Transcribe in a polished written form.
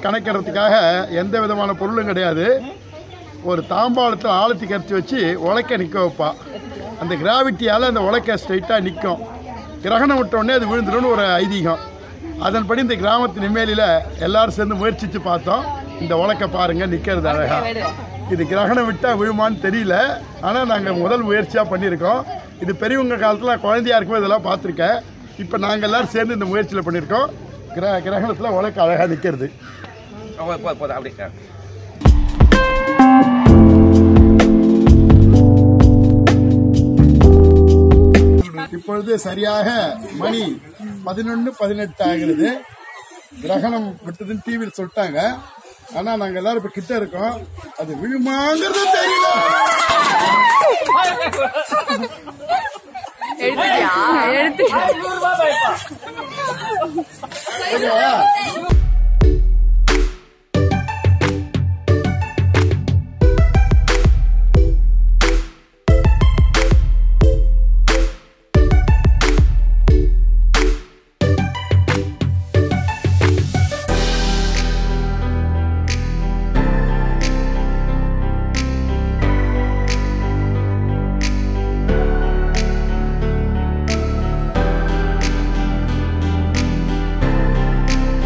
கணக்கிறதுக்காக எந்த விதமான பொருளும் கிடையாது. ஒரு தாம்பாளத்தில் ஆழத்தி கரைச்சி வச்சு உலக்க நிற்க வைப்பா. அந்த கிராவிட்டியால் அந்த உலக்க ஸ்ட்ரைட்டாக நிற்கும். கிரகணம் விட்டோடனே அது விழுந்துடும் ஒரு ஐதீகம். அதன்படி இந்த கிராமத்து நெம்மேலியில் எல்லாரும் சேர்ந்து முயற்சித்து பார்த்தோம். இந்த உலக்க பாருங்கள் நிற்கிறது அழகா. இது கிரகணம் விட்டால் விழுமான்னு தெரியல, ஆனால் நாங்கள் முதல் முயற்சியாக பண்ணியிருக்கோம். இது பெரியவங்க காலத்தில் குழந்தையா இருக்கும்போது இதெல்லாம் பார்த்துருக்கேன். இப்போ நாங்கள் எல்லோரும் சேர்ந்து இந்த முயற்சியில் பண்ணியிருக்கோம். கிரகணத்தில் உலக்க அழகாக நிற்கிறது. இப்பொழுது சரியாக மணி 11:18 ஆகிறது. கிரகணம் விட்டதுன்னு டிவியில் சொல்லிட்டாங்க. ஆனா நாங்க எல்லாரும் இப்ப கிட்ட இருக்கோம். அது விழுமாங்கிறது தெரியல.